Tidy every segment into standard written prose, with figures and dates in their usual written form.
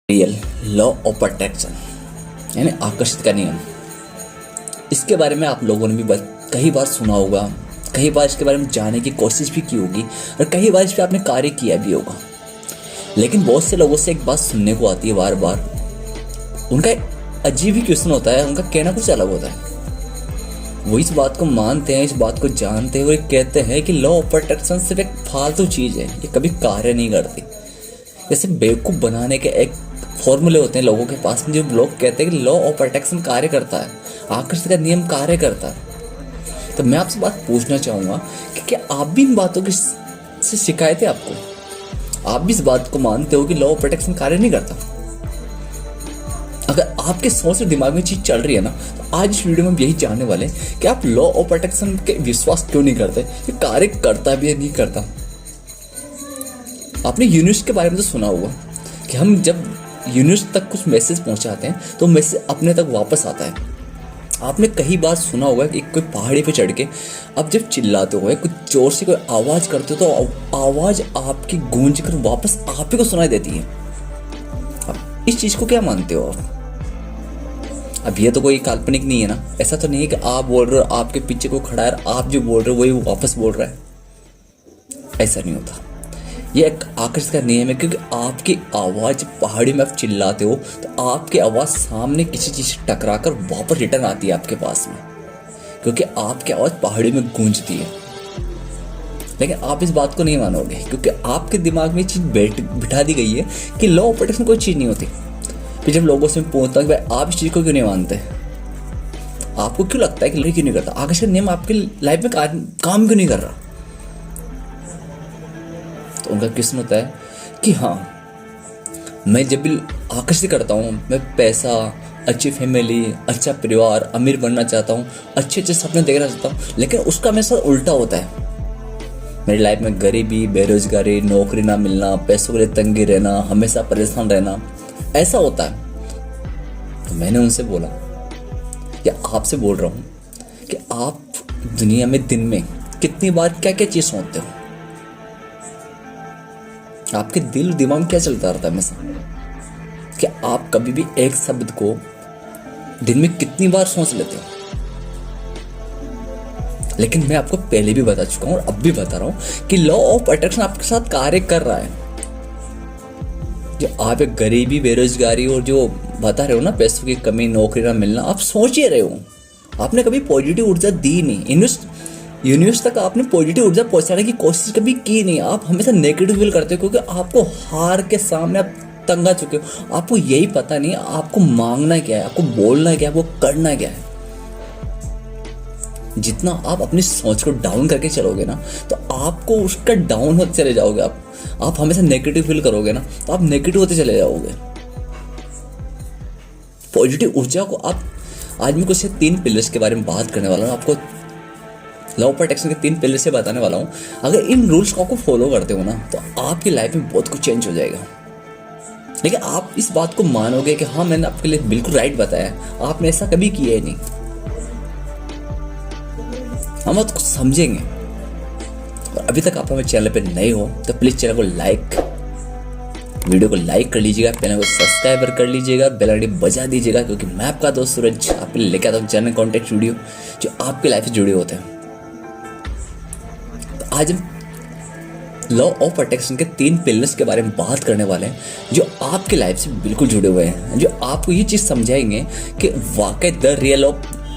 Real law of attraction यानी आकर्षित का नियम। इसके बारे में आप लोगों ने भी कई बार सुना होगा, कई बार इसके बारे में जानने की कोशिश भी की होगी और कई बार इस पर आपने कार्य किया भी होगा। लेकिन बहुत से लोगों से एक बात सुनने को आती है बार बार, उनका एक अजीब ही क्वेश्चन होता है, उनका कहना कुछ अलग होता है। वो इस बात को मानते हैं, इस बात को जानते हैं और कहते हैं कि लॉ ऑफ अट्रैक्शन सिर्फ एक फालतू चीज़ है, ये कभी कार्य नहीं करती। जैसे बेवकूफ़ बनाने के एक फॉर्मूले होते हैं लोगों के पास में, जो लोग कहते हैं कि लॉ ऑफ अट्रैक्शन कार्य करता है, आकर्षण का नियम कार्य करता है। तो मैं आपसे बात पूछना चाहूँगा कि क्या आप भी इन बातों की से शिकायत है आपको? आप भी इस बात को मानते हो कि लॉ ऑफ अट्रैक्शन कार्य नहीं करता? अगर आपके सोच और दिमाग में चीज़ चल रही है ना, तो आज इस वीडियो में हम यही जानने वाले हैं कि आप लॉ ऑफ अट्रैक्शन के विश्वास क्यों नहीं करते, ये कार्य करता भी या नहीं करता। आपने यूनिवर्स के बारे में तो सुना होगा कि हम जब यूनिवर्स तक कुछ मैसेज पहुंचाते हैं तो मैसेज अपने तक वापस आता है। आपने कई बार सुना होगा कि कोई पहाड़ी पे चढ़ के अब जब चिल्लाते हो, कुछ जोर से कोई आवाज़ करते हो तो आवाज़ आपकी गूंज कर वापस आप ही को सुनाई देती है। अब इस चीज़ को क्या मानते हो आप? अब ये तो कोई काल्पनिक नहीं है ना, ऐसा तो नहीं है कि आप बोल रहे हो आपके पीछे कोई खड़ा है, आप जो बोल रहे हो वही वो वापस बोल रहा है। ऐसा नहीं होता। ये एक आकर्षण का नियम है, क्योंकि आपकी आवाज़ पहाड़ी में आप चिल्लाते हो तो आपकी आवाज़ सामने किसी चीज़ से टकरा कर वापस रिटर्न आती है आपके पास में, क्योंकि आपकी आवाज़ पहाड़ी में गूंजती है। लेकिन आप इस बात को नहीं मानोगे, क्योंकि आपके दिमाग में चीज़ बिठा दी गई है कि लॉ ऑफ अट्रैक्शन कोई चीज़ नहीं होती। फिर जब लोगों से पूछता हूँ कि भाई आप इस चीज़ को क्यों नहीं मानते, आपको क्यों लगता है कि क्यों नहीं करता, आकर्षण का नियम आपकी लाइफ में काम क्यों नहीं कर रहा, तो उनका क्वेश्चन होता है कि हाँ, मैं जब भी आकर्षित करता हूँ, मैं पैसा, अच्छी फैमिली, अच्छा परिवार, अमीर बनना चाहता हूँ, अच्छे अच्छे सपने देखना चाहता हूँ, लेकिन उसका मेरे साथ उल्टा होता है। मेरी लाइफ में गरीबी, बेरोजगारी, नौकरी ना मिलना, पैसों के लिए तंगी रहना, हमेशा परेशान रहना, ऐसा होता है। तो मैंने उनसे बोला या आपसे बोल रहा हूँ कि आप दुनिया में दिन में कितनी बार क्या क्या चीज़ सोचते हो? आपके दिल दिमाग में क्या चलता रहता है हमेशा? क्या आप कभी भी एक शब्द को दिन में कितनी बार सोच लेते हो? लेकिन मैं आपको पहले भी बता चुका हूं और अब भी बता रहा हूं कि लॉ ऑफ अट्रैक्शन आपके साथ कार्य कर रहा है। जो आप एक गरीबी, बेरोजगारी और जो बता रहे हो ना, पैसों की कमी, नौकरी ना मिलना, आप सोच ही रहे हो। आपने कभी पॉजिटिव ऊर्जा दी नहीं, यूनिवर्स तक आपने पॉजिटिव ऊर्जा पहुंचाने की कोशिश कभी की नहीं। आप हमेशा नेगेटिव फील करते हो, क्योंकि आपको हार के सामने आप तंग आ चुके हो। आपको यही पता नहीं आपको मांगना क्या है, आपको बोलना क्या है, आपको करना क्या है। जितना आप अपनी सोच को डाउन करके चलोगे ना, तो आपको उसका डाउन होते चले जाओगे। आप हमेशा नेगेटिव फील करोगे ना, तो आप नेगेटिव होते चले जाओगे। पॉजिटिव ऊर्जा को आप, आज मैं कुछ 3 पिलर्स के बारे में बात करने वाला हूँ। आपको लॉ ऑफ अट्रैक्शन के 3 पिलर से बताने वाला हूँ। अगर इन रूल्स को आपको फॉलो करते हो ना, तो आपकी लाइफ में बहुत कुछ चेंज हो जाएगा। लेकिन आप इस बात को मानोगे कि हाँ, मैंने आपके लिए बिल्कुल राइट बताया, आपने ऐसा कभी किया ही नहीं। हम बात को समझेंगे। और अभी तक आप हमारे चैनल पे नए हो तो प्लीज चैनल को वीडियो को लाइक कर लीजिएगा, चैनल को सब्सक्राइब कर लीजिएगा, बेल आइकन बजा दीजिएगा, क्योंकि मैं आपका दोस्त सूरज आपके लिए लेकर आता हूँ जनरल कॉन्टेक्ट वीडियो जो आपकी लाइफ से जुड़े होते हैं। तो आज हम लॉ ऑफ अट्रैक्शन के 3 पिलर्स के बारे में बात करने वाले हैं, जो आपकी लाइफ से बिल्कुल जुड़े हुए हैं, जो आपको ये चीज़ समझाएंगे कि वाकई the real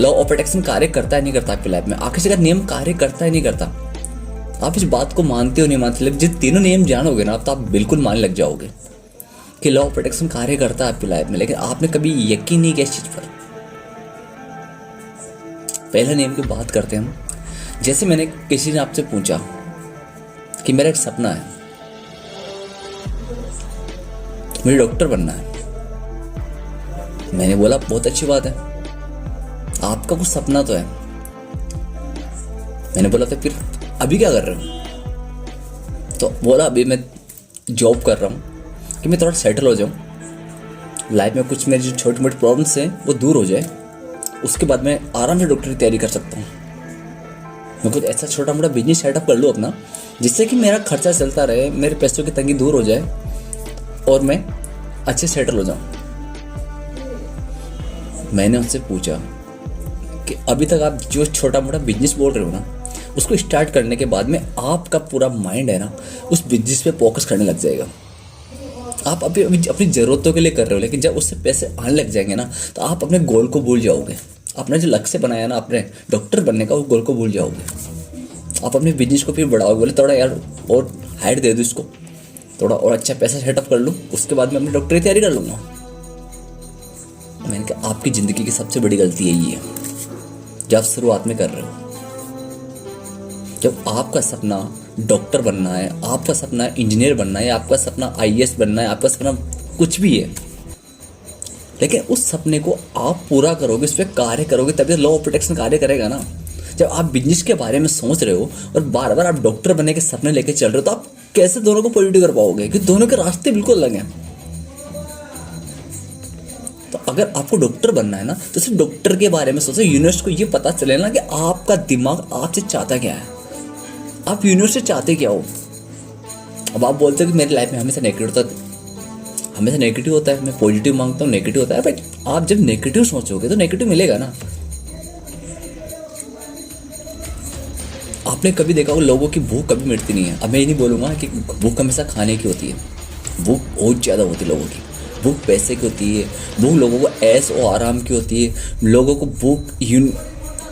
law of attraction कार्य करता है नहीं करता आपकी लाइफ में, आकर्षण का नियम कार्य करता है नहीं करता। आप इस बात को मानते हो नहीं मानते, लेकिन जिन तीनों नियम जानोगे ना, तो आप बिल्कुल मानने लग जाओगे कि लॉ ऑफ अट्रैक्शन कार्य करता है आपकी लाइफ में। लेकिन आपने कभी यकीन नहीं किया इस चीज़ पर। पहला नियम की बात करते हैं हम। जैसे मैंने किसी ने आपसे पूछा कि मेरा एक सपना है, मुझे डॉक्टर बनना है। मैंने बोला बहुत अच्छी बात है, आपका कुछ सपना तो है। मैंने बोला तो फिर अभी क्या कर रहे हो? तो बोला अभी मैं जॉब कर रहा हूँ कि मैं थोड़ा सेटल हो जाऊँ, लाइफ में कुछ मेरी जो छोटी मोटी प्रॉब्लम्स हैं वो दूर हो जाए, उसके बाद मैं आराम से डॉक्टर की तैयारी कर सकता हूँ। मैं कुछ ऐसा छोटा मोटा बिजनेस सेटअप कर लूँ अपना, जिससे कि मेरा खर्चा चलता रहे, मेरे पैसों की तंगी दूर हो जाए और मैं अच्छे सेटल हो जाऊं। मैंने उनसे पूछा कि अभी तक आप जो छोटा मोटा बिजनेस बोल रहे हो ना, उसको स्टार्ट करने के बाद में आपका पूरा माइंड है ना उस बिजनेस पे फोकस करने लग जाएगा। आप अभी अभी अपनी ज़रूरतों के लिए कर रहे हो, लेकिन जब उससे पैसे आने लग जाएंगे ना तो आप अपने गोल को भूल जाओगे। आपने जो लक्ष्य बनाया ना अपने डॉक्टर बनने का, वो गोल को भूल जाओगे। आप अपने बिजनेस को फिर बढ़ाओगे, बोले थोड़ा यार और हाइट दे दो इसको, थोड़ा और अच्छा पैसा सेटअप कर लूँ, उसके बाद मैं अपनी डॉक्टरी की तैयारी कर लूँगा। मैंने कहा आपकी ज़िंदगी की सबसे बड़ी गलती यही है जब आप शुरुआत में कर रहे हो। जब आपका सपना डॉक्टर बनना है, आपका सपना इंजीनियर बनना है, आपका सपना आईएएस बनना है, आपका सपना कुछ भी है, लेकिन उस सपने को आप पूरा करोगे, उस पर कार्य करोगे, तभी लॉ ऑफ प्रोटेक्शन कार्य करेगा ना। जब आप बिजनेस के बारे में सोच रहे हो और बार बार आप डॉक्टर बनने के सपने लेके चल रहे हो, तो आप कैसे दोनों को पॉजिटिव कर पाओगे? क्योंकि दोनों के रास्ते बिल्कुल अलग हैं। तो अगर आपको डॉक्टर बनना है ना तो सिर्फ डॉक्टर के बारे में सोचो। यूनिवर्स को ये पता चले ना कि आपका दिमाग आपसे चाहता क्या है, आप यूनिवर्स से चाहते क्या हो। अब आप बोलते हो कि मेरी लाइफ में हमेशा नेगेटिव होता है, मैं पॉजिटिव मांगता हूँ, नेगेटिव होता है। बट आप जब नेगेटिव सोचोगे तो नेगेटिव मिलेगा ना। आपने कभी देखा हो लोगों की भूख कभी मिटती नहीं है। अब मैं ये नहीं बोलूँगा कि भूख हमेशा खाने की होती है, भूख बहुत ज़्यादा होती है लोगों की। भूख पैसे की होती है, भूख लोगों को ऐश और आराम की होती है, लोगों को भूख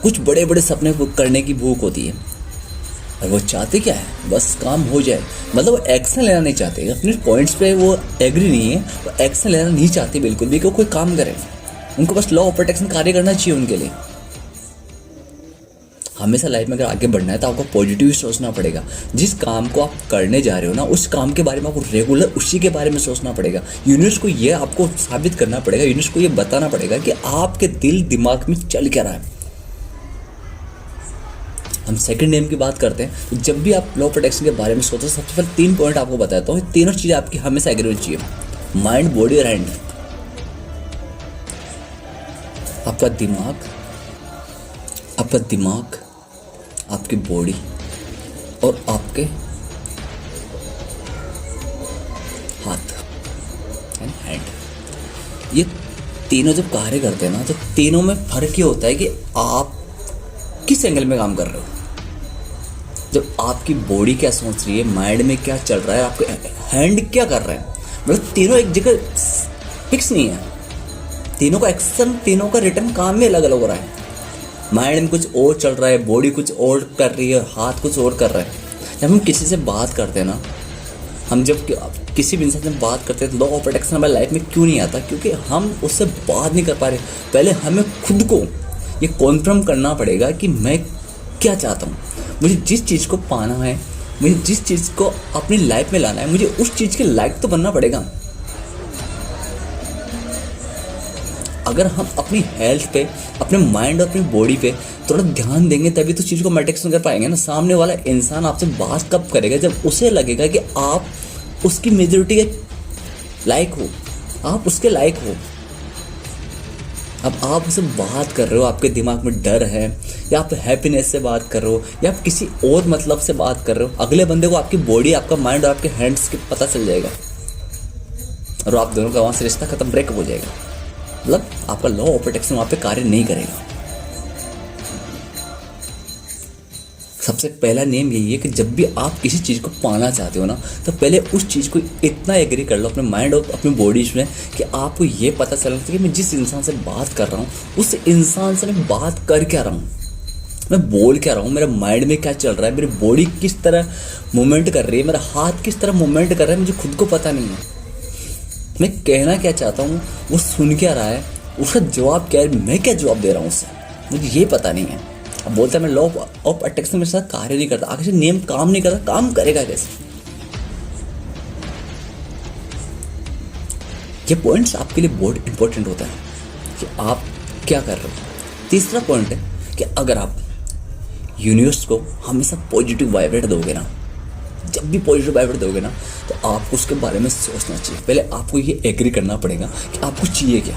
कुछ बड़े बड़े सपने करने की भूख होती है। और वो चाहते क्या है, बस काम हो जाए। मतलब वो एक्शन लेना नहीं चाहते, अपने पॉइंट्स पे वो एग्री नहीं है, वो एक्शन लेना नहीं चाहते बिल्कुल भी कि वो कोई काम करे। उनको बस लॉ ऑफ प्रोटेक्शन कार्य करना चाहिए उनके लिए। हमेशा लाइफ में अगर आगे बढ़ना है तो आपको पॉजिटिव सोचना पड़ेगा। जिस काम को आप करने जा रहे हो ना, उस काम के बारे में आपको रेगुलर उसी के बारे में सोचना पड़ेगा। यूनिवर्स को ये आपको साबित करना पड़ेगा, यूनिवर्स को ये बताना पड़ेगा कि आपके दिल दिमाग में चल क्या रहा है। हम सेकंड नेम की बात करते हैं, तो जब भी आप लॉ प्रोटेक्शन के बारे में सोचो, सबसे पहले 3 पॉइंट आपको बताता हूँ। तीनों चीज़ें आपकी हमेशा एग्री होनी चाहिए, माइंड, बॉडी और हैंड। आपका दिमाग, आपकी बॉडी और आपके हाथ एंड हैंड, ये तीनों जब कार्य करते हैं ना, तो तीनों में फर्क ये होता है कि आप किस एंगल में काम कर रहे हो। जब आपकी बॉडी क्या सोच रही है, माइंड में क्या चल रहा है, आपके हैंड क्या कर रहे हैं, मतलब तीनों एक जगह फिक्स नहीं है। तीनों का एक्शन, तीनों का रिटर्न काम में अलग अलग हो रहा है। माइंड में कुछ और चल रहा है, बॉडी कुछ और कर रही है और हाथ कुछ और कर रहा है। जब हम किसी से बात करते हैं ना, हम जब किसी भी इंसान से बात करते हैं तो लॉ ऑफ प्रोटेक्शन हमारी लाइफ में क्यों नहीं आता? क्योंकि हम उससे बात नहीं कर पा रहे। पहले हमें खुद को ये कॉन्फर्म करना पड़ेगा कि मैं क्या चाहता हूँ, मुझे जिस चीज़ को पाना है, मुझे जिस चीज़ को अपनी लाइफ में लाना है, मुझे उस चीज़ के लायक तो बनना पड़ेगा। अगर हम अपनी हेल्थ पे, अपने माइंड और अपनी बॉडी पे थोड़ा ध्यान देंगे तभी तो चीज़ को मेडिटेशन कर पाएंगे ना। सामने वाला इंसान आपसे बात कब करेगा? जब उसे लगेगा कि आप उसकी मेजोरिटी के लायक हो, आप उसके लायक हो। अब आप उससे बात कर रहे हो, आपके दिमाग में डर है, या आप हैप्पीनेस से बात कर रहे हो, या आप किसी और मतलब से बात कर रहे हो, अगले बंदे को आपकी बॉडी, आपका माइंड और आपके हैंड्स के पता चल जाएगा और आप दोनों का वहाँ से रिश्ता खत्म, ब्रेकअप हो जाएगा। मतलब आपका लॉ ऑफ प्रोटेक्शन वहाँ पे कार्य नहीं करेगा। सबसे पहला नियम यही है कि जब भी आप किसी चीज़ को पाना चाहते हो ना, तो पहले उस चीज़ को इतना एग्री कर लो अपने माइंड और अपनी बॉडी में कि आपको ये पता चल कि मैं जिस इंसान से बात कर रहा हूँ, उस इंसान से मैं बात कर क्या रहा हूँ, मैं बोल क्या रहा हूँ, मेरे माइंड में क्या चल रहा है, मेरी बॉडी किस तरह मूवमेंट कर रही है, मेरा हाथ किस तरह मूवमेंट कर रहा है, मुझे खुद को पता नहीं है। मैं कहना क्या चाहता हूँ, वो सुन क्या रहा है, उसका जवाब क्या है, मैं क्या जवाब दे रहा हूँ उससे, मुझे ये पता नहीं है। अब बोलता है मैं लॉ ऑफ अट्रैक्शन मेरे साथ कार्य नहीं करता, आखिर नियम काम नहीं करता, काम करेगा कैसे? ये पॉइंट्स आपके लिए बहुत इंपॉर्टेंट होता है कि आप क्या कर रहे हो। तीसरा पॉइंट है कि अगर आप यूनिवर्स को हमेशा पॉजिटिव वाइब्रेट दोगे ना, जब भी पॉजिटिव वाइब्रेट दोगे ना, तो आपको उसके बारे में सोचना चाहिए। पहले आपको ये एग्री करना पड़ेगा कि आपको चाहिए क्या।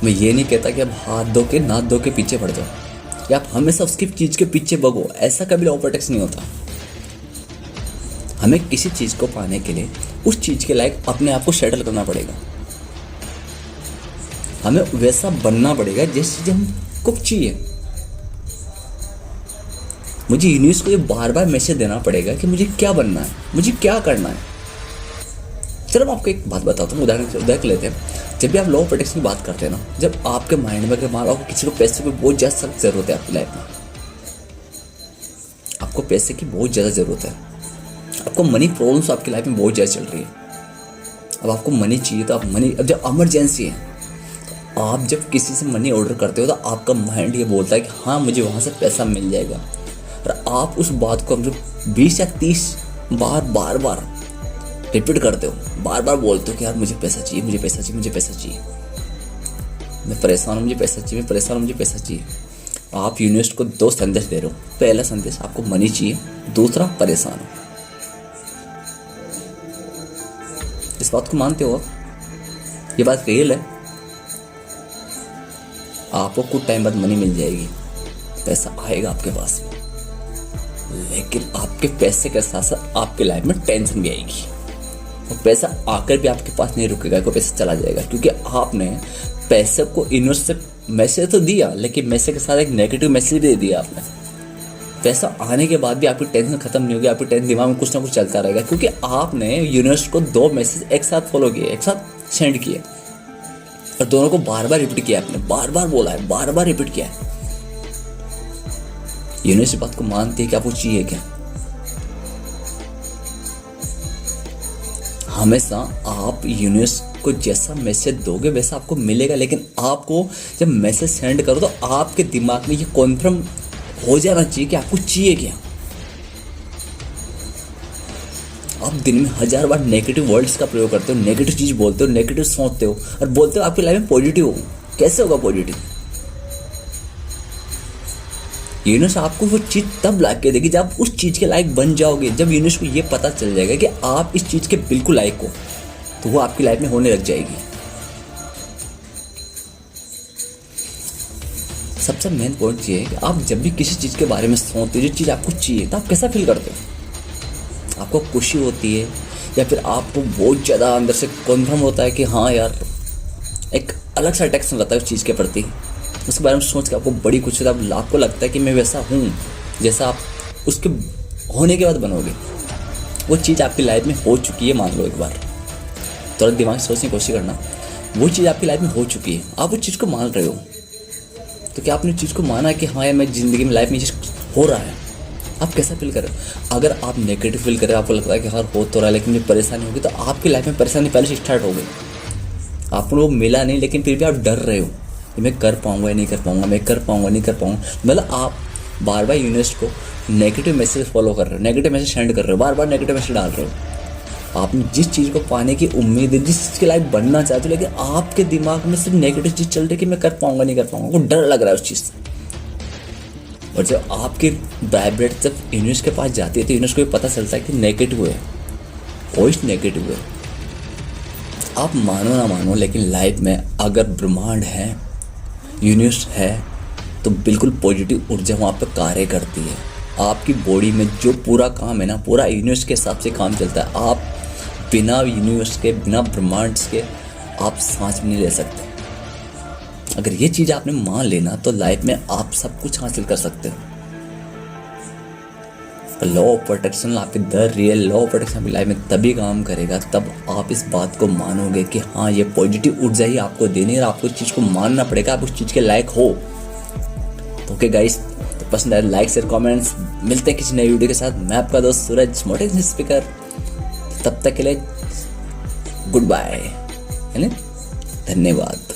मैं ये नहीं कहता कि आप हाथ धो के नाथ धो के पीछे पड़ जाओ, या आप हमेशा उसकी चीज़ के पीछे भगो, ऐसा कभी लॉ ऑफ प्रोटेक्शन नहीं होता। हमें किसी चीज़ को पाने के लिए उस चीज़ के लायक अपने आप को सेटल करना पड़ेगा। हमें वैसा बनना पड़ेगा जिस चीज़ हमको चाहिए। मुझे यूनिवर्स को ये बार बार मैसेज देना पड़ेगा कि मुझे क्या बनना है, मुझे क्या करना है। चलो मैं आपको एक बात बताता हूँ, उदाहरण लेते हैं। जब भी आप लॉ ऑफ अट्रैक्शन की बात करते हैं ना, जब आपके माइंड में अगर मान लो किसी को पैसे की बहुत ज़्यादा सख्त ज़रूरत है आपकी लाइफ में, आपको पैसे की बहुत ज़्यादा ज़रूरत है, आपको मनी प्रॉब्लम्स आपकी लाइफ में बहुत ज़्यादा चल रही है, अब आपको मनी चाहिए तो आप मनी, अब जब इमरजेंसी है, आप जब किसी से मनी ऑर्डर करते हो तो आपका माइंड ये बोलता है कि हाँ मुझे वहाँ से पैसा मिल जाएगा, और आप उस बात को जो 20 या 30 बार रिपीट करते हो, बार बार बोलते हो कि यार मुझे पैसा चाहिए, मुझे पैसा चाहिए, मुझे पैसा चाहिए, मैं परेशान हूँ, मुझे पैसा चाहिए, मैं परेशान हूँ, मुझे पैसा चाहिए। आप यूनिवर्स को 2 संदेश दे रहे हो। पहला संदेश आपको मनी चाहिए, दूसरा परेशान हो। इस बात को मानते हो आप? ये बात रियल है। आपको कुछ टाइम बाद मनी मिल जाएगी, पैसा आएगा आपके पास में, लेकिन आपके पैसे के साथ साथ आपके लाइफ में टेंशन भी आएगी, और पैसा आकर भी आपके पास नहीं रुकेगा, कोई पैसा चला जाएगा, क्योंकि आपने पैसे को यूनिवर्स से मैसेज तो दिया, लेकिन मैसेज के साथ एक नेगेटिव मैसेज दे दिया आपने। पैसा आने के बाद भी आपकी टेंशन खत्म नहीं होगी, आपकी टेंशन दिमाग में कुछ ना कुछ चलता रहेगा, क्योंकि आपने यूनिवर्स को 2 मैसेज एक साथ फॉलो किए, एक साथ सेंड किए, और दोनों को बार बार रिपीट किया आपने, बार बार बोला है, बार बार रिपीट किया है। यूनिवर्स बात को मानती है कि आपको चाहिए क्या। हमेशा आप यूनिवर्स को जैसा मैसेज दोगे वैसा आपको मिलेगा, लेकिन आपको जब मैसेज सेंड करो तो आपके दिमाग में ये कॉन्फर्म हो जाना चाहिए कि आपको चाहिए क्या। आप दिन में 1000 बार नेगेटिव वर्ड्स का प्रयोग करते हो, नेगेटिव चीज बोलते हो, नेगेटिव सोचते हो, और बोलते हो आपकी लाइफ में पॉजिटिव हो। कैसे होगा पॉजिटिव? यूनिवर्स आपको वो चीज तब ला के देगी जब आप उस चीज के लायक बन जाओगे। जब यूनिवर्स को ये पता चल जाएगा कि आप इस चीज के बिल्कुल लायक हो, तो वो आपकी लाइफ में होने लग जाएगी। सबसे मेन पॉइंट ये है कि आप जब भी किसी चीज के बारे में सोचते हो, जो चीज आपको चाहिए, तो आप कैसा फील करते हो? आपको खुशी होती है, या फिर आपको बहुत ज़्यादा अंदर से कॉन्फर्म होता है कि हाँ यार, एक अलग सा अट्रैक्शन रहता है उस चीज़ के प्रति, उसके बारे में सोच के आपको बड़ी खुशी होती है। आपको लगता है कि मैं वैसा हूँ जैसा आप उसके होने के बाद बनोगे। वो चीज़ आपकी लाइफ में हो चुकी है, मान लो एक बार, थोड़ा दिमाग से सोचने की कोशिश करना, वो चीज़ आपकी लाइफ में हो चुकी है, आप उस चीज़ को मान रहे हो, तो क्या आपने उस चीज़ को माना है कि हाँ यार मेरी ज़िंदगी में लाइफ में ये चीज़ हो रहा है? आप कैसा फील कर रहे हो? अगर आप नेगेटिव फील कर रहे हो, आपको लगता है कि हाँ हो तो रहा है लेकिन मुझे परेशानी होगी, तो आपकी लाइफ में परेशानी पहले से स्टार्ट हो गई। आपको वो मिला नहीं, लेकिन फिर भी आप डर रहे हो कि मैं कर पाऊंगा या नहीं कर पाऊंगा, मैं कर पाऊंगा नहीं कर पाऊंगा। मतलब आप बार बार यूनिवर्स को नेगेटिव मैसेज फॉलो कर रहे हो, नेगेटिव मैसेज सेंड कर रहे हो, बार बार नेगेटिव मैसेज डाल रहे हो। आपने जिस चीज़ को पाने की उम्मीद है, जिस चीज़ के लायक बनना चाहते हो, लेकिन आपके दिमाग में सिर्फ नेगेटिव चीज़ चल रही है कि मैं कर पाऊंगा नहीं कर पाऊंगा, वो डर लग रहा है उस चीज़ से। और जब आपकी वाइब्रेट जब यूनिवर्स के पास जाती है तो यूनिवर्स को भी पता चलता है कि नेगेटिव है, वॉइस नेगेटिव है। आप मानो ना मानो, लेकिन लाइफ में अगर ब्रह्मांड है, यूनिवर्स है, तो बिल्कुल पॉजिटिव ऊर्जा वहाँ पर कार्य करती है। आपकी बॉडी में जो पूरा काम है ना, पूरा यूनिवर्स के हिसाब से काम चलता है। आप बिना यूनिवर्स के, बिना ब्रह्मांड के आप सांस भी नहीं ले सकते। अगर ये चीज़ आपने मान लेना तो लाइफ में आप सब कुछ हासिल कर सकते हो। लॉ ऑफ प्रोटेक्शन, आपके the real law of protection आपकी लाइफ में तभी काम करेगा तब आप इस बात को मानोगे कि हाँ ये पॉजिटिव ऊर्जा ही आपको देनी है, और आपको इस चीज़ को मानना पड़ेगा, आप उस चीज़ के लायक हो। तो ओके गाइस, तो पसंद आए लाइक शेयर कमेंट्स। मिलते हैं किसी नई वीडियो के साथ। मैं आपका दोस्त सूरज, मोटिवेशनल स्पीकर। तब तक के लिए गुड बाय, धन्यवाद।